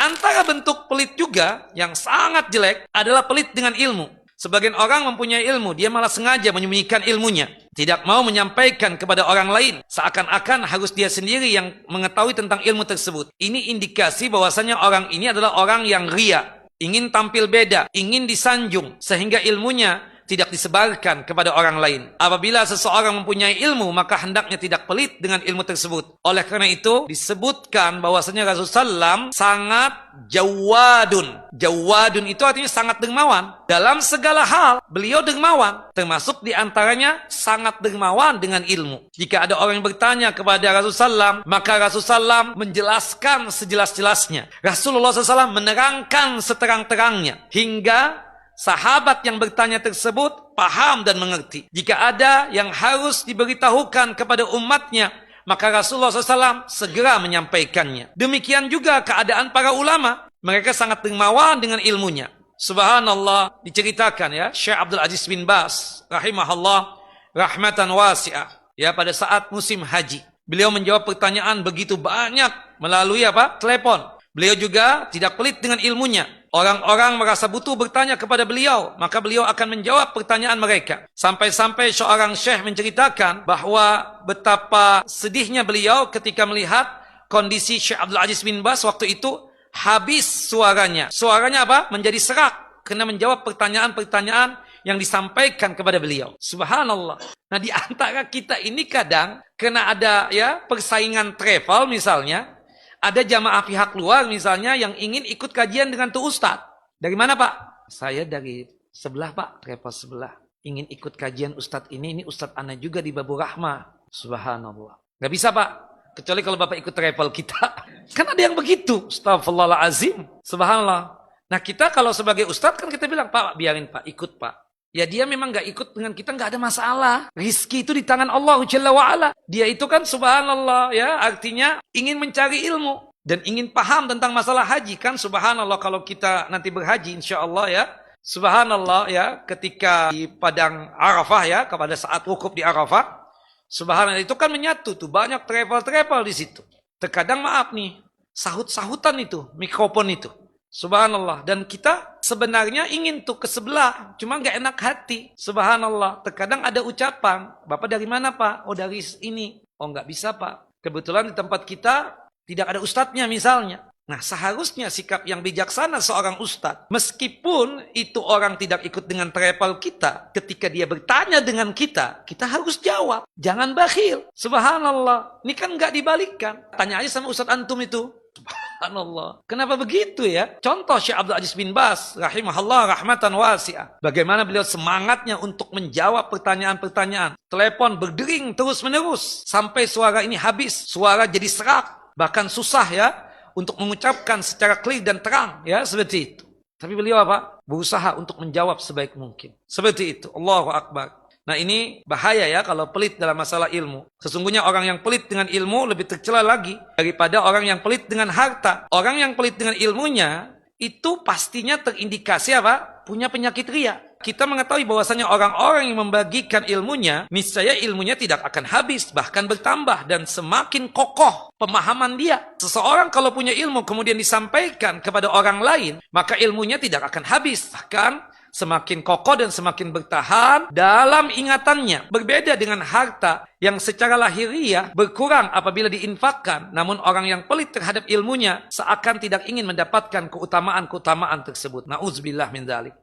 Antara bentuk pelit juga yang sangat jelek adalah pelit dengan ilmu. Sebagian orang mempunyai ilmu, dia malah sengaja menyembunyikan ilmunya. Tidak mau menyampaikan kepada orang lain. Seakan-akan harus dia sendiri yang mengetahui tentang ilmu tersebut. Ini indikasi bahwasanya orang ini adalah orang yang ria. Ingin tampil beda, ingin disanjung. Sehingga ilmunya tidak disebarkan kepada orang lain. Apabila seseorang mempunyai ilmu, maka hendaknya tidak pelit dengan ilmu tersebut. Oleh karena itu, disebutkan bahwasanya Rasulullah SAW sangat jawadun. Jawadun itu artinya sangat dermawan. Dalam segala hal, beliau dermawan. Termasuk diantaranya sangat dermawan dengan ilmu. Jika ada orang yang bertanya kepada Rasulullah SAW, maka Rasulullah SAW menjelaskan sejelas-jelasnya. Rasulullah SAW menerangkan seterang-terangnya. Hingga sahabat yang bertanya tersebut paham dan mengerti. Jika ada yang harus diberitahukan kepada umatnya, maka Rasulullah SAW segera menyampaikannya. Demikian juga keadaan para ulama. Mereka sangat dermawan dengan ilmunya. Subhanallah, diceritakan ya, Syekh Abdul Aziz bin Baz rahimahullah rahmatan wasi'ah, ya, pada saat musim haji. Beliau menjawab pertanyaan begitu banyak melalui telepon. Beliau juga tidak pelit dengan ilmunya. Orang-orang merasa butuh bertanya kepada beliau, maka beliau akan menjawab pertanyaan mereka. Sampai-sampai seorang syekh menceritakan bahwa betapa sedihnya beliau ketika melihat kondisi Syekh Abdul Aziz bin Baz waktu itu habis suaranya. Suaranya menjadi serak karena menjawab pertanyaan-pertanyaan yang disampaikan kepada beliau. Subhanallah. Nah, di antara kita ini kadang karena ada persaingan travel misalnya, ada jamaah pihak luar misalnya yang ingin ikut kajian dengan tuh ustadz. Dari mana Pak? Saya dari sebelah Pak, travel sebelah. Ingin ikut kajian ustadz ini ustadz ana juga di Babu Rahmah. Subhanallah. Gak bisa Pak, kecuali kalau Bapak ikut travel kita. Kan ada yang begitu. Astagfirullahaladzim. Subhanallah. Nah kita kalau sebagai ustadz kan kita bilang, Pak biarin Pak, ikut Pak. Ya dia memang gak ikut dengan kita, gak ada masalah. Rizki itu di tangan Allah Jalla wa'ala. Dia itu kan subhanallah ya, artinya ingin mencari ilmu. Dan ingin paham tentang masalah haji. Kan subhanallah kalau kita nanti berhaji insyaAllah ya. Subhanallah ya, ketika di Padang Arafah ya, pada saat wukuf di Arafah. Subhanallah itu kan menyatu tuh, banyak travel-travel di situ. Terkadang maaf nih, sahut-sahutan itu, mikrofon itu. Subhanallah. Dan kita sebenarnya ingin tuh ke sebelah. Cuma gak enak hati. Subhanallah. Terkadang ada ucapan. Bapak dari mana Pak? Oh dari ini. Oh gak bisa Pak. Kebetulan di tempat kita tidak ada ustadznya misalnya. Nah seharusnya sikap yang bijaksana seorang ustadz. Meskipun itu orang tidak ikut dengan travel kita. Ketika dia bertanya dengan kita. Kita harus jawab. Jangan bakhil. Subhanallah. Ini kan gak dibalikkan. Tanya aja sama ustadz antum itu. Subhanallah. Kenapa begitu ya? Contoh Syekh Abdul Aziz bin Baz rahimahullah rahmatan wasi'ah. Bagaimana beliau semangatnya untuk menjawab pertanyaan-pertanyaan. Telepon berdering terus-menerus sampai suara ini habis. Suara jadi serak, bahkan susah ya untuk mengucapkan secara clear dan terang ya, seperti itu. Tapi beliau berusaha untuk menjawab sebaik mungkin. Seperti itu. Allahu Akbar. Nah ini bahaya ya kalau pelit dalam masalah ilmu. Sesungguhnya orang yang pelit dengan ilmu lebih tercela lagi daripada orang yang pelit dengan harta. Orang yang pelit dengan ilmunya itu pastinya terindikasi punya penyakit ria. Kita mengetahui bahwasanya orang-orang yang membagikan ilmunya, niscaya ilmunya tidak akan habis, bahkan bertambah dan semakin kokoh pemahaman dia. Seseorang kalau punya ilmu kemudian disampaikan kepada orang lain, maka ilmunya tidak akan habis, bahkan semakin kokoh dan semakin bertahan dalam ingatannya. Berbeda dengan harta yang secara lahiriah berkurang apabila diinfakkan. Namun orang yang pelit terhadap ilmunya seakan tidak ingin mendapatkan keutamaan-keutamaan tersebut. Na'udzubillah min dzalik.